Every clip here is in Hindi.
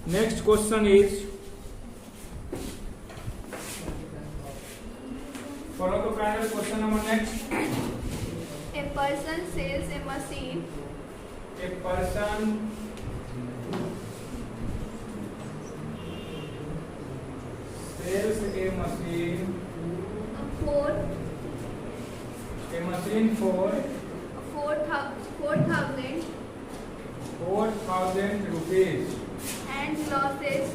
Next question is, follow the final question number next. A person sells a machine. A person sells a machine For ₹4,000 rupees and losses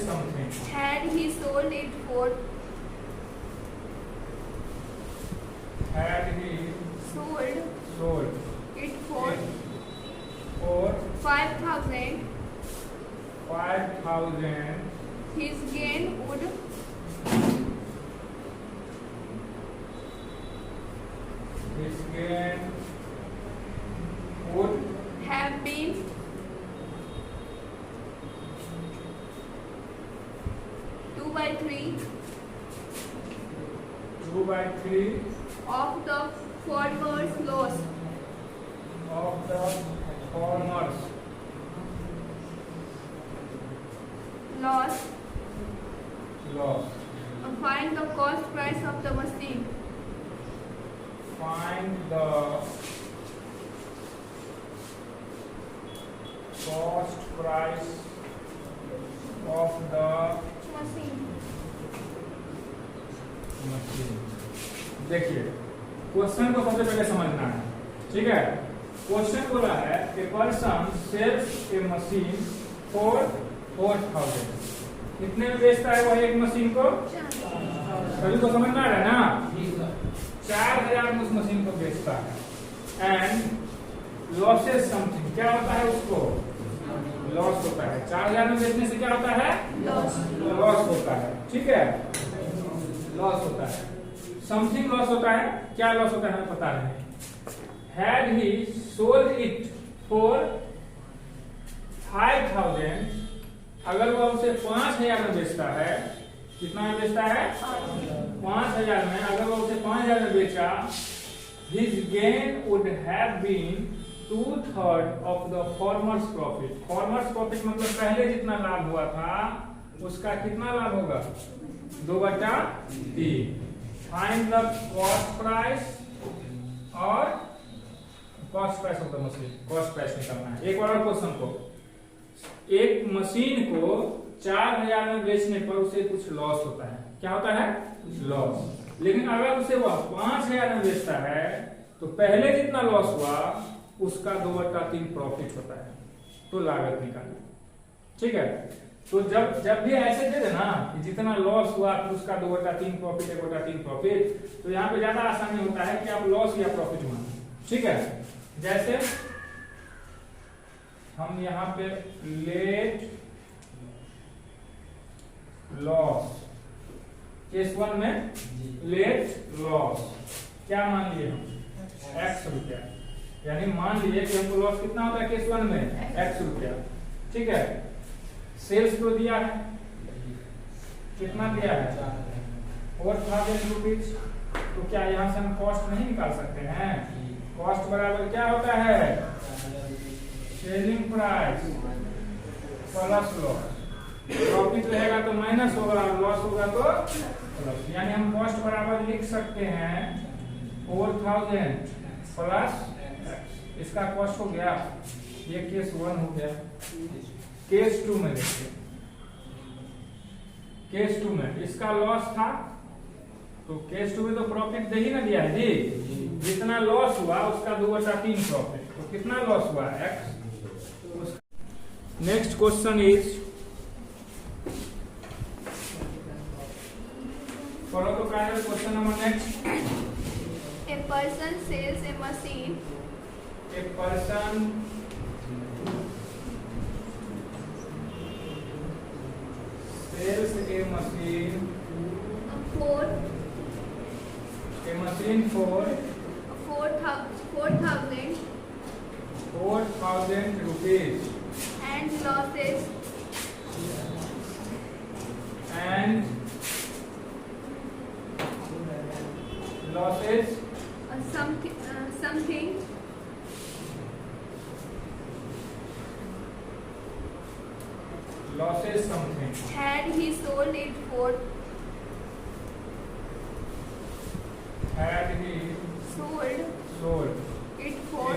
something. Had he sold it for sold it for for 5,000, 5,000, his gain would his gain would have been 2/3 of the farmer's loss. of the farmer's Loss. loss. Find the cost price of the machine. Find the cost price of the Machine. Machine. देखिए क्वेश्चन को सबसे पहले समझना है, ठीक है। क्वेश्चन बोला है कि person sells a machine for 4,000। कितने में बेचता है वह एक मशीन को? सभी को समझना है ना। 4,000 में उस मशीन को बेचता है। एंड लॉसेस समथिंग, क्या होता है उसको? लॉस होता है। 4,000 में बेचने से क्या होता है? लॉस होता है, ठीक है। लॉस होता है, समथिंग लॉस होता है। क्या लॉस होता है हमें पता नहीं। Had he sold it for 5,000, अगर वह उसे 5,000 में बेचता है, कितना में बेचता है? 5,000 में। अगर वह उसे 5,000 में बेचा, his gain would have been 2/3 of the farmer's profit. Farmer's profit मतलब पहले जितना लाभ हुआ था उसका कितना लाभ होगा? 2/3। फाइंड द कॉस्ट प्राइस और cost price of the machine. Cost price निकालना है। एक और क्वेश्चन को, एक मशीन को 4,000 में बेचने पर उसे कुछ लॉस होता है। क्या होता है? लॉस। लेकिन अगर उसे वह 5,000 में बेचता है तो पहले जितना लॉस हुआ उसका 2/3 प्रॉफिट होता है। तो लागत निकालना, ठीक है। तो जब भी ऐसे दे देना कि जितना लॉस हुआ फिर उसका 2/3 प्रॉफिट, 1/3 प्रॉफिट, तो यहाँ पे ज्यादा आसानी होता है कि आप लॉस या प्रॉफिट मानो, ठीक है। जैसे हम यहाँ पे लेट लॉस, केस 1 में लेट लॉस क्या मान लिए हम? X रुपया। यानी मान लिए कि हमको लॉस कितना होता है केस 1 में? X रुपया, ठीक है। सेल्स को दिया है, कितना दिया है? 4,000 रुपीज। तो क्या यहाँ से हम कॉस्ट नहीं निकाल सकते हैं? कॉस्ट बराबर क्या होता है? Selling price plus loss. Profit रहेगा तो माइनस होगा, लॉस होगा तो प्लस। यानी हम कॉस्ट बराबर लिख सकते हैं 4,000 प्लस इसका कॉस्ट हो गया। ये केस 1 हो गया। केस 2 में देखिए, केस 2 में इसका लॉस था तो केस 2 में तो प्रॉफिट दे ही ना दिया है जी। जितना लॉस हुआ उसका 2/3 प्रॉफिट। तो कितना लॉस हुआ? X। Next question is, follow the final question number next. A person sells a machine. A person sells a machine For ₹4,000 and losses losses something. Had he sold it for Had he sold it it for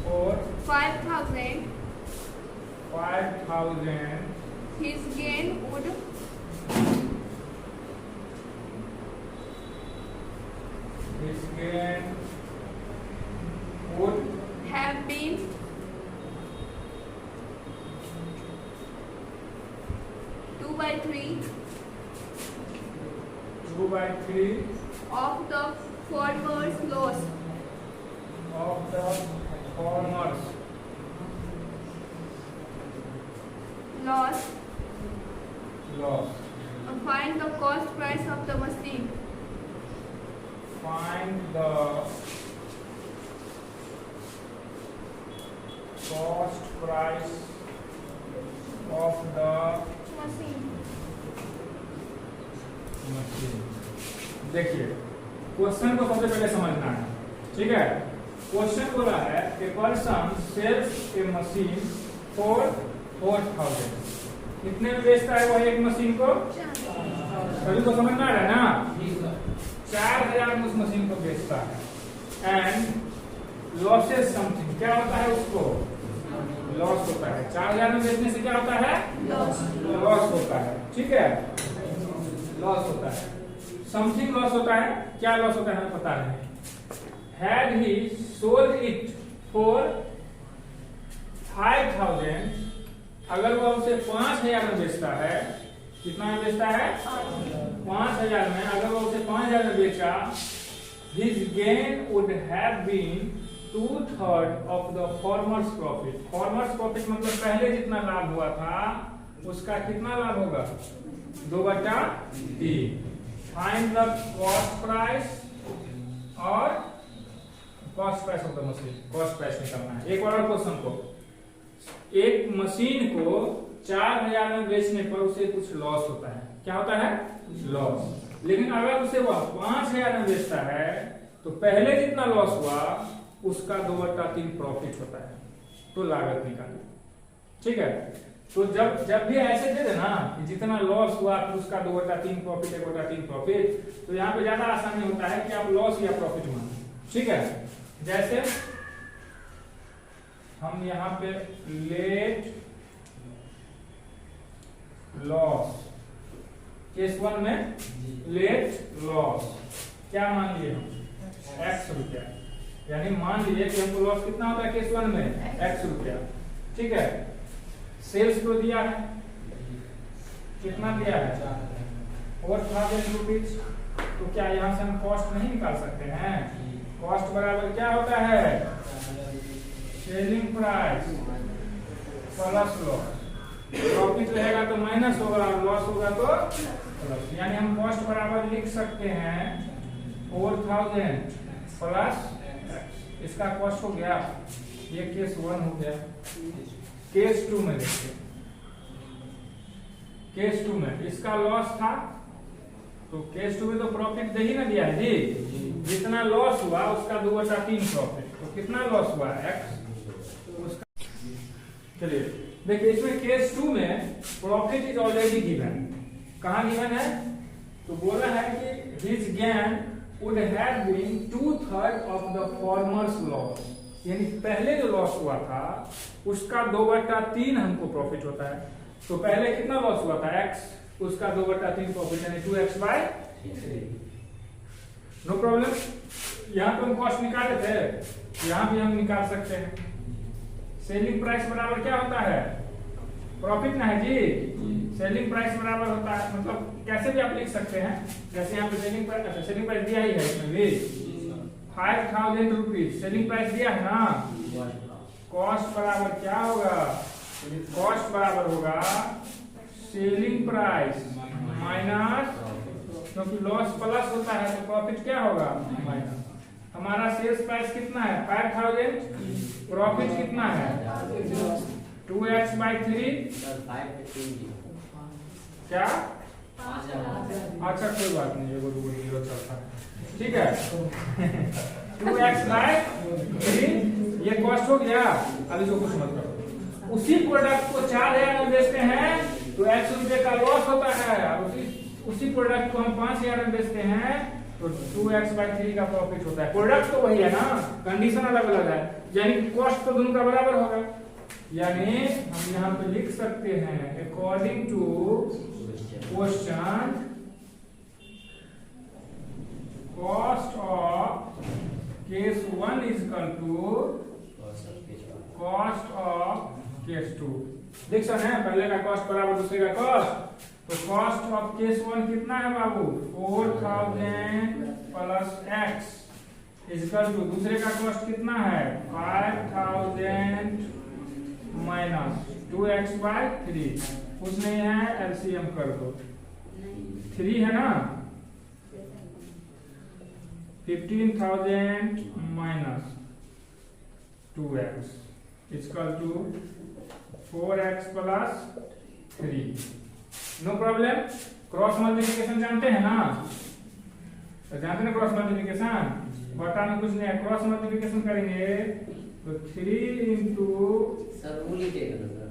for 5,000, 5,000, his gain would his gain would have been 2/3 2/3 of the farmer's loss. of the farmer's Loss. loss. Find the cost price of the machine. Find the cost price of the Machine. Machine. देखिए क्वेश्चन को सबसे पहले समझना है, ठीक है। क्वेश्चन बोला है a person sells a machine for 4,000। कितने में बेचता है वो एक मशीन को? सभी को समझना है ना? 4,000 में उस मशीन को बेचता है। एंड लॉसेस समथिंग, क्या होता है उसको? लॉस होता है। 4,000 में बेचने से क्या होता है? लॉस होता है, ठीक है। लॉस होता है, समथिंग लॉस होता है। क्या लॉस होता है हमें पता नहीं। Had he sold it for 5,000, अगर वो उसे 5,000 में बेचता है, कितना में बेचता है? 5,000 में। अगर वो उसे 5,000 में बेचा, his gain would have been 2/3 of the farmer's profit. farmer's profit मतलब पहले जितना लाभ हुआ था उसका कितना लाभ होगा? 2/3। फाइंड द कॉस्ट प्राइस और cost price of the machine. Cost price निकालना है। एक और क्वेश्चन को, एक मशीन को 4,000 में बेचने पर उसे कुछ लॉस होता है। क्या होता है? लॉस। लेकिन अगर उसे वह 5,000 में बेचता है तो पहले जितना लॉस हुआ उसका 2/3 प्रॉफिट होता है। तो लागत निकाली, ठीक है। तो जब भी ऐसे दे देना कि जितना लॉस हुआ फिर उसका 2/3 प्रॉफिट, 1/3 प्रॉफिट, तो यहाँ पे ज्यादा आसानी होता है कि आप लॉस या प्रॉफिट मानो, ठीक है। जैसे हम यहाँ पे लेट लॉस, केस 1 में लेट लॉस क्या मान लिए हम? X रुपया। यानी मान लीजिए कि हमको लॉस कितना होता है केस 1 में? X रुपया, ठीक है। सेल्स को दिया है, कितना दिया है? 4,000 रुपीज। तो क्या यहाँ से हम कॉस्ट नहीं निकाल सकते हैं? कॉस्ट बराबर क्या होता है? Selling price plus loss. Profit रहेगा तो माइनस होगा और लॉस होगा तो प्लस। यानी हम कॉस्ट बराबर लिख सकते हैं 4,000 प्लस इसका कॉस्ट हो गया। ये केस 1 हो गया। केस 2 में देखिए, केस 2 में इसका लॉस था तो केस 2 में तो प्रॉफिट दे ही ना दिया है जी। जितना लॉस हुआ उसका 2/3 प्रॉफिट। तो कितना लॉस हुआ? X। उसका चलिए देखिए, इसमें केस 2 में प्रॉफिट इज ऑलरेडी गिवन। कहाँ गिवन है? तो बोला है कि his gain would have been 2/3 of the farmer's loss. यानी पहले जो लॉस हुआ था उसका 2/3 हमको प्रॉफिट होता है। तो पहले कितना लॉस हुआ था? X, उसका 2/3 प्रॉफिट यानी 2x/3। No problem. यहाँ पे हम कॉस्ट निकाले थे, यहाँ भी हम निकाल सकते हैं। सेलिंग प्राइस बराबर क्या होता है? प्रॉफिट ना है जी। सेलिंग प्राइस बराबर होता है, मतलब कैसे भी आप लिख सकते हैं। जैसे यहाँ पे सेलिंग प्राइस दिया ही है इसमें भी 5,000 रुपीज सेलिंग प्राइस दिया है ना। कॉस्ट बराबर क्या होगा? कॉस्ट बराबर होगा सेलिंग प्राइस माइनस, क्योंकि लॉस प्लस होता है तो प्रॉफिट क्या होगा? माइनस। हमारा सेल्स प्राइस कितना है? 5,000। प्रॉफिट कितना है? 2x/3। क्या? अच्छा कोई बात नहीं, ये 2 चलता है, ठीक है। 2x/3 ये कॉस्ट हो गया। अब इसको कुछ मत करो, उसी प्रोडक्ट को 4000 में बेचते हैं तो x रुपए का लॉस होता है, और उसी प्रोडक्ट को हम 5000 में बेचते हैं तो 2x/3 का प्रॉफिट होता है। प्रोडक्ट तो वही है ना, कंडीशन अलग अलग है, यानी कॉस्ट तो दोनों का बराबर होगा। यानी हम यहाँ पे लिख सकते हैं according to question cost of case 1 is equal to cost of case 2। देख सकते हैं पहले का कॉस्ट बराबर दूसरे का कॉस्ट, तो कॉस्ट ऑफ केस 1 कितना है बाबू 4000 plus x is equal to दूसरे का कॉस्ट कितना है 5000 माइनस 2x/3। कुछ नहीं है, एलसीएम कर दो, 3 है ना, 15,000 minus 2x equal to 4x plus 3। No problem. Cross multiplication जानते हैं ना, तो जानते हैं क्रॉस मल्टीप्लिकेशन, बटा में कुछ नहीं है, क्रॉस मल्टीप्लिकेशन करेंगे तो 3 इंटू सर वो लीजिएगा ना सर,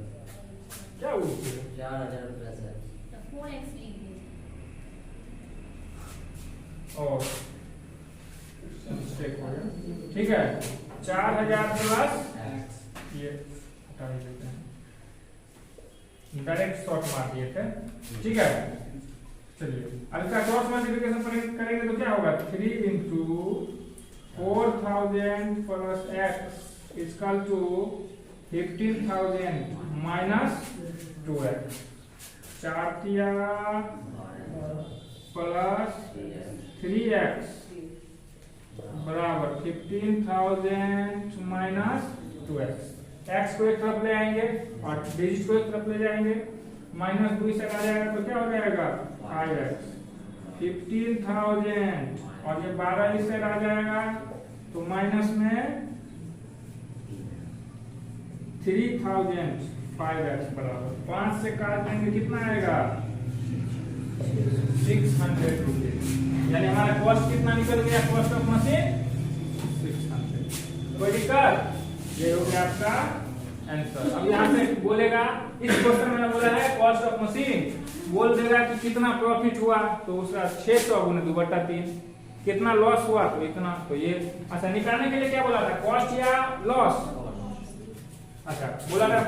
क्या बोलते 4000 प्लस है तो 4x लिख और मिस्टेक हो गया, ठीक है 4000 प्लस ये हटा ही देते हैं, डायरेक्ट शॉर्ट मार दिए थे, ठीक है। चलिए अब इसका क्रॉस मल्टीप्लिकेशन करेंगे तो क्या होगा 3 into 4000 plus x equal to 15,000 minus 2x, 4 plus 3x बराबर 15,000 माइनस 2x। x को एक तरफ ले आएंगे और डिजिट को एक तरफ ले जाएंगे, माइनस 2 से आ जाएगा तो क्या हो जाएगा 5x, 15,000 और ये 12 इससे आ जाएगा तो माइनस में 3,000 5x बराबर 5 से काट देंगे कितना आएगा 600 रुपीज, यानी हमारा कॉस्ट कितना निकल गया कॉस्ट ऑफ मशीन 600। कोई दिक्कत? ये हो गया आपका आंसर। अब यहाँ से बोलेगा, इस क्वेश्चन में बोला है कॉस्ट ऑफ मशीन, बोल देगा कि कितना प्रॉफिट हुआ तो उसका 600 गुने 2/3, कितना लॉस हुआ तो इतना, तो ये अच्छा निकालने के लिए क्या बोला था कॉस्ट या लॉस, अच्छा बोला था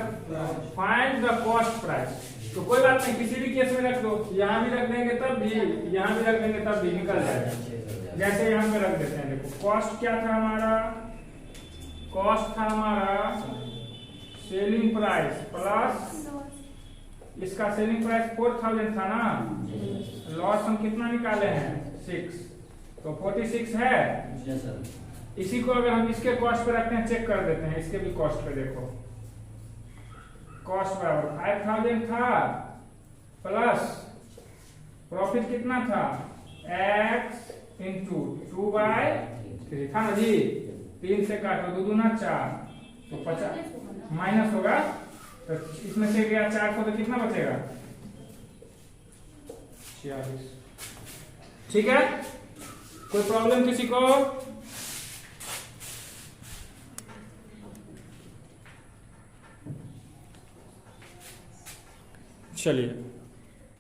फाइंड द कॉस्ट प्राइस, तो कोई बात नहीं किसी भी केस में रख दो, यहाँ भी रख देंगे तब भी, यहाँ भी रख देंगे तब भी निकल जाएगा। जैसे यहाँ पे रख देते हैं, देखो कॉस्ट क्या था हमारा, कॉस्ट था हमारा सेलिंग प्राइस प्लस इसका सेलिंग प्राइस 4,000 था ना, लॉस हम कितना निकाले हैं 6, तो 46 है। Yes sir. इसी को अगर हम इसके कॉस्ट पे रखते हैं, चेक कर देते हैं, इसके भी कॉस्ट पे देखो, कॉस्ट बराबर 5,000 था प्लस प्रॉफिट कितना था x इंटू 2/3 था ना जी, 3 से काटो 2 दूना 4 तो 50 माइनस होगा, तो इसमें से गया 4 को तो कितना बचेगा 46। ठीक है, कोई प्रॉब्लम किसी को? चलिए